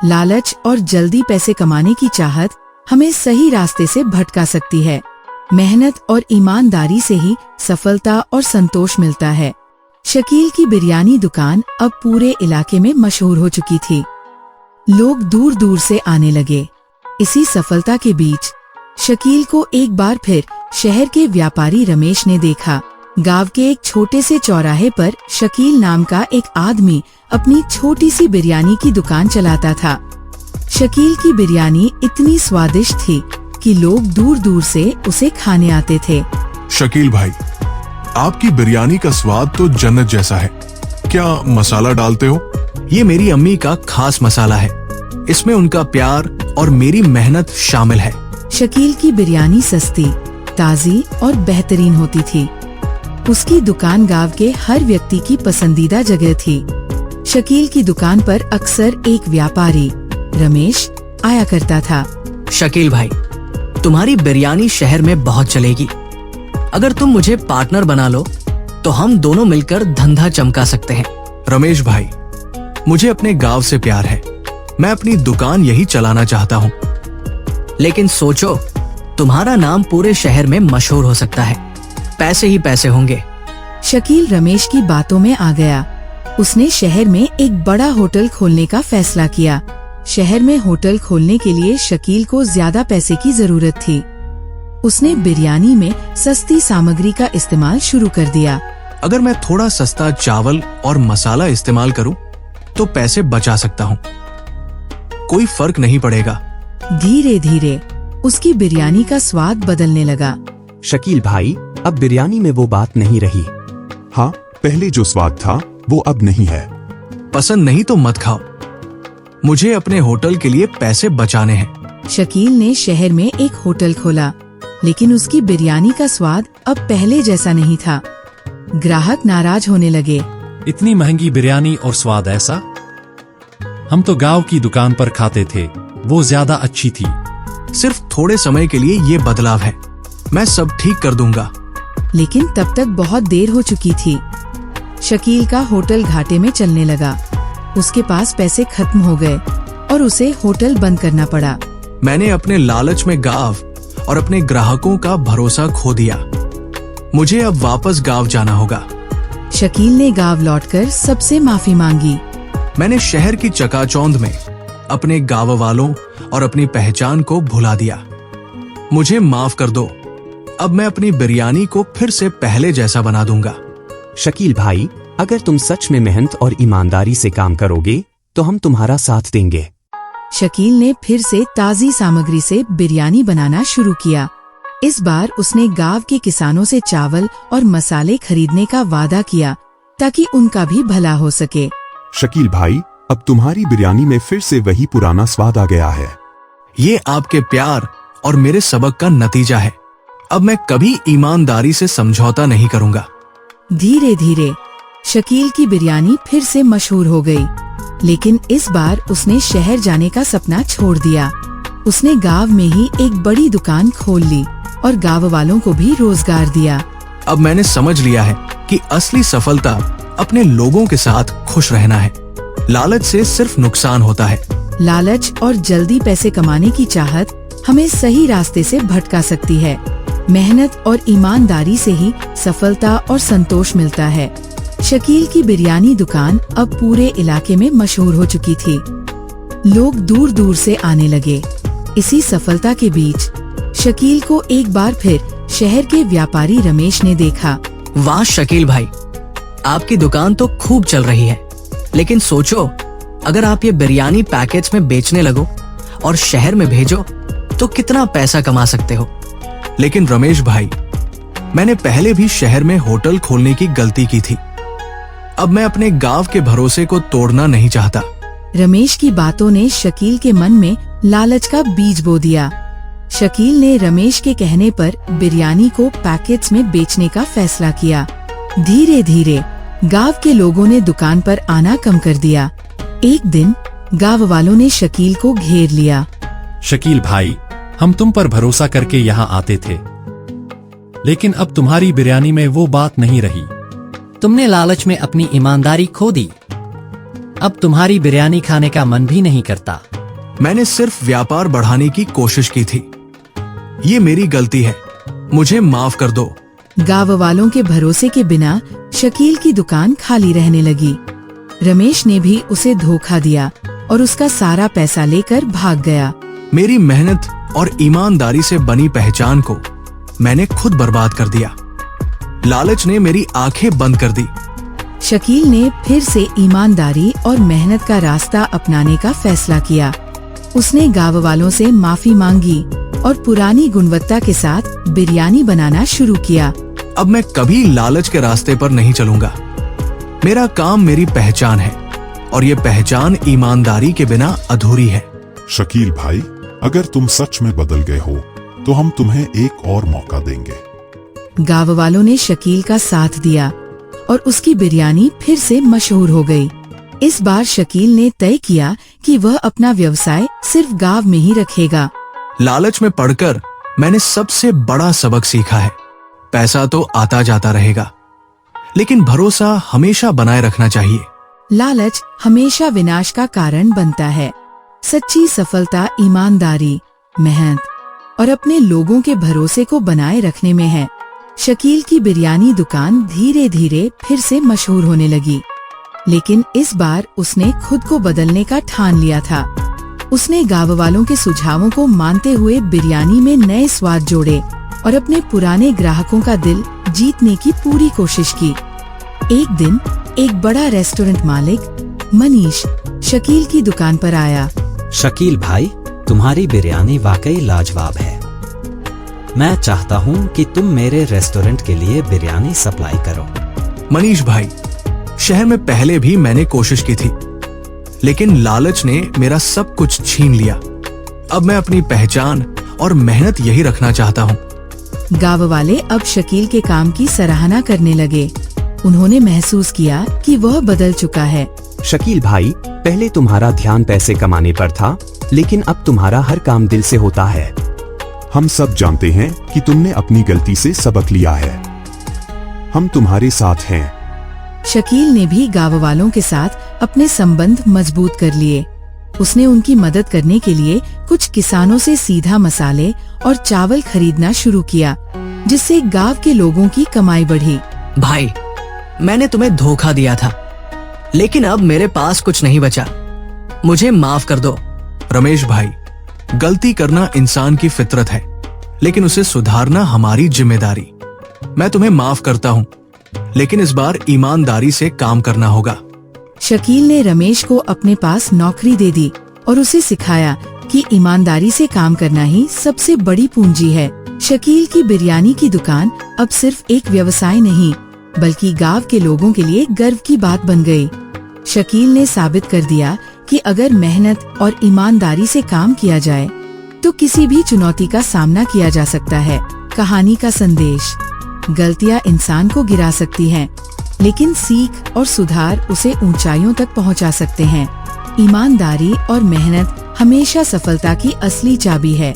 लालच और जल्दी पैसे कमाने की चाहत हमें सही रास्ते से भटका सकती है। मेहनत और ईमानदारी से ही सफलता और संतोष मिलता है। शकील की बिरयानी दुकान अब पूरे इलाके में मशहूर हो चुकी थी। लोग दूर दूर से आने लगे। इसी सफलता के बीच शकील को एक बार फिर शहर के व्यापारी रमेश ने देखा। गांव के एक छोटे से चौराहे पर शकील नाम का एक आदमी अपनी छोटी सी बिरयानी की दुकान चलाता था। शकील की बिरयानी इतनी स्वादिष्ट थी कि लोग दूर दूर से उसे खाने आते थे। शकील भाई, आपकी बिरयानी का स्वाद तो जन्नत जैसा है। क्या मसाला डालते हो? ये मेरी अम्मी का खास मसाला है। इसमें उनका प्यार और मेरी मेहनत शामिल है। शकील की बिरयानी सस्ती, ताजी और बेहतरीन होती थी। उसकी दुकान गांव के हर व्यक्ति की पसंदीदा जगह थी। शकील की दुकान पर अक्सर एक व्यापारी रमेश आया करता था। शकील भाई, तुम्हारी बिरयानी शहर में बहुत चलेगी। अगर तुम मुझे पार्टनर बना लो तो हम दोनों मिलकर धंधा चमका सकते हैं। रमेश भाई, मुझे अपने गांव से प्यार है। मैं अपनी दुकान यही चलाना चाहता हूँ। लेकिन सोचो, तुम्हारा नाम पूरे शहर में मशहूर हो सकता है। पैसे ही पैसे होंगे। शकील रमेश की बातों में आ गया। उसने शहर में एक बड़ा होटल खोलने का फैसला किया। शहर में होटल खोलने के लिए शकील को ज्यादा पैसे की जरूरत थी। उसने बिरयानी में सस्ती सामग्री का इस्तेमाल शुरू कर दिया। अगर मैं थोड़ा सस्ता चावल और मसाला इस्तेमाल करूं तो पैसे बचा सकता हूं। कोई फर्क नहीं पड़ेगा। धीरे धीरे उसकी बिरयानी का स्वाद बदलने लगा। शकील भाई, अब बिरयानी में वो बात नहीं रही। हाँ, पहले जो स्वाद था वो अब नहीं है। पसंद नहीं तो मत खाओ। मुझे अपने होटल के लिए पैसे बचाने हैं। शकील ने शहर में एक होटल खोला, लेकिन उसकी बिरयानी का स्वाद अब पहले जैसा नहीं था। ग्राहक नाराज होने लगे। इतनी महंगी बिरयानी और स्वाद ऐसा? हम तो गांव की दुकान पर खाते थे, वो ज्यादा अच्छी थी। सिर्फ थोड़े समय के लिए ये बदलाव है। मैं सब ठीक कर दूंगा। लेकिन तब तक बहुत देर हो चुकी थी। शकील का होटल घाटे में चलने लगा। उसके पास पैसे खत्म हो गए और उसे होटल बंद करना पड़ा। मैंने अपने लालच में गांव और अपने ग्राहकों का भरोसा खो दिया। मुझे अब वापस गांव जाना होगा। शकील ने गांव लौटकर सबसे माफी मांगी। मैंने शहर की चकाचौंध में अपने गांव वालों और अपनी पहचान को भुला दिया। मुझे माफ कर दो। अब मैं अपनी बिरयानी को फिर से पहले जैसा बना दूंगा। शकील भाई, अगर तुम सच में मेहनत और ईमानदारी से काम करोगे तो हम तुम्हारा साथ देंगे। शकील ने फिर से ताजी सामग्री से बिरयानी बनाना शुरू किया। इस बार उसने गांव के किसानों से चावल और मसाले खरीदने का वादा किया ताकि उनका भी भला हो सके। शकील भाई, अब तुम्हारी बिरयानी में फिर से वही पुराना स्वाद आ गया है। ये आपके प्यार और मेरे सबक का नतीजा है। अब मैं कभी ईमानदारी से समझौता नहीं करूंगा। धीरे धीरे शकील की बिरयानी फिर से मशहूर हो गई, लेकिन इस बार उसने शहर जाने का सपना छोड़ दिया। उसने गांव में ही एक बड़ी दुकान खोल ली और गांव वालों को भी रोजगार दिया। अब मैंने समझ लिया है कि असली सफलता अपने लोगों के साथ खुश रहना है। लालच से सिर्फ नुकसान होता है। लालच और जल्दी पैसे कमाने की चाहत हमें सही रास्ते से भटका सकती है। मेहनत और ईमानदारी से ही सफलता और संतोष मिलता है। शकील की बिरयानी दुकान अब पूरे इलाके में मशहूर हो चुकी थी। लोग दूर दूर से आने लगे। इसी सफलता के बीच शकील को एक बार फिर शहर के व्यापारी रमेश ने देखा। वाह शकील भाई, आपकी दुकान तो खूब चल रही है। लेकिन सोचो, अगर आप ये बिरयानी पैकेट्स में बेचने लगो और शहर में भेजो तो कितना पैसा कमा सकते हो। लेकिन रमेश भाई, मैंने पहले भी शहर में होटल खोलने की गलती की थी। अब मैं अपने गांव के भरोसे को तोड़ना नहीं चाहता। रमेश की बातों ने शकील के मन में लालच का बीज बो दिया। शकील ने रमेश के कहने पर बिरयानी को पैकेट्स में बेचने का फैसला किया। धीरे धीरे गांव के लोगों ने दुकान पर आना कम कर दिया। एक दिन गांव वालों ने शकील को घेर लिया। शकील भाई, हम तुम पर भरोसा करके यहाँ आते थे, लेकिन अब तुम्हारी बिरयानी में वो बात नहीं रही। तुमने लालच में अपनी ईमानदारी खो दी। अब तुम्हारी बिरयानी खाने का मन भी नहीं करता। मैंने सिर्फ व्यापार बढ़ाने की कोशिश की थी। ये मेरी गलती है, मुझे माफ कर दो। गांव वालों के भरोसे के बिना शकील की दुकान खाली रहने लगी। रमेश ने भी उसे धोखा दिया और उसका सारा पैसा लेकर भाग गया। मेरी मेहनत और ईमानदारी से बनी पहचान को मैंने खुद बर्बाद कर दिया। लालच ने मेरी आंखें बंद कर दी। शकील ने फिर से ईमानदारी और मेहनत का रास्ता अपनाने का फैसला किया। उसने गांव वालों से माफी मांगी और पुरानी गुणवत्ता के साथ बिरयानी बनाना शुरू किया। अब मैं कभी लालच के रास्ते पर नहीं चलूंगा। मेरा काम मेरी पहचान है और ये पहचान ईमानदारी के बिना अधूरी है। शकील भाई, अगर तुम सच में बदल गए हो तो हम तुम्हें एक और मौका देंगे। गांव वालों ने शकील का साथ दिया और उसकी बिरयानी फिर से मशहूर हो गई। इस बार शकील ने तय किया कि वह अपना व्यवसाय सिर्फ गांव में ही रखेगा। लालच में पड़कर मैंने सबसे बड़ा सबक सीखा है। पैसा तो आता जाता रहेगा, लेकिन भरोसा हमेशा बनाए रखना चाहिए। लालच हमेशा विनाश का कारण बनता है। सच्ची सफलता ईमानदारी, मेहनत और अपने लोगों के भरोसे को बनाए रखने में है। शकील की बिरयानी दुकान धीरे धीरे फिर से मशहूर होने लगी, लेकिन इस बार उसने खुद को बदलने का ठान लिया था। उसने गांव वालों के सुझावों को मानते हुए बिरयानी में नए स्वाद जोड़े और अपने पुराने ग्राहकों का दिल जीतने की पूरी कोशिश की। एक दिन एक बड़ा रेस्टोरेंट मालिक मनीष शकील की दुकान पर आया। शकील भाई, तुम्हारी बिरयानी वाकई लाजवाब है। मैं चाहता हूँ कि तुम मेरे रेस्टोरेंट के लिए बिरयानी सप्लाई करो। मनीष भाई, शहर में पहले भी मैंने कोशिश की थी, लेकिन लालच ने मेरा सब कुछ छीन लिया। अब मैं अपनी पहचान और मेहनत यही रखना चाहता हूँ। गांव वाले अब शकील के काम की सराहना करने लगे। उन्होंने महसूस किया कि वह बदल चुका है। शकील भाई, पहले तुम्हारा ध्यान पैसे कमाने पर था, लेकिन अब तुम्हारा हर काम दिल से होता है। हम सब जानते हैं कि तुमने अपनी गलती से सबक लिया है। हम तुम्हारे साथ हैं। शकील ने भी गांव वालों के साथ अपने संबंध मजबूत कर लिए। उसने उनकी मदद करने के लिए कुछ किसानों से सीधा मसाले और चावल खरीदना शुरू किया, जिससे गांव के लोगों की कमाई बढ़ी। भाई, मैंने तुम्हें धोखा दिया था, लेकिन अब मेरे पास कुछ नहीं बचा। मुझे माफ कर दो। रमेश भाई, गलती करना इंसान की फितरत है, लेकिन उसे सुधारना हमारी जिम्मेदारी। मैं तुम्हें माफ करता हूँ, लेकिन इस बार ईमानदारी से काम करना होगा। शकील ने रमेश को अपने पास नौकरी दे दी और उसे सिखाया कि ईमानदारी से काम करना ही सबसे बड़ी पूंजी है। शकील की बिरयानी की दुकान अब सिर्फ एक व्यवसाय नहीं, बल्कि गांव के लोगों के लिए गर्व की बात बन गई। शकील ने साबित कर दिया कि अगर मेहनत और ईमानदारी से काम किया जाए, तो किसी भी चुनौती का सामना किया जा सकता है। कहानी का संदेश: गलतियां इंसान को गिरा सकती हैं, लेकिन सीख और सुधार उसे ऊंचाइयों तक पहुंचा सकते हैं। ईमानदारी और मेहनत हमेशा सफलता की असली चाबी है।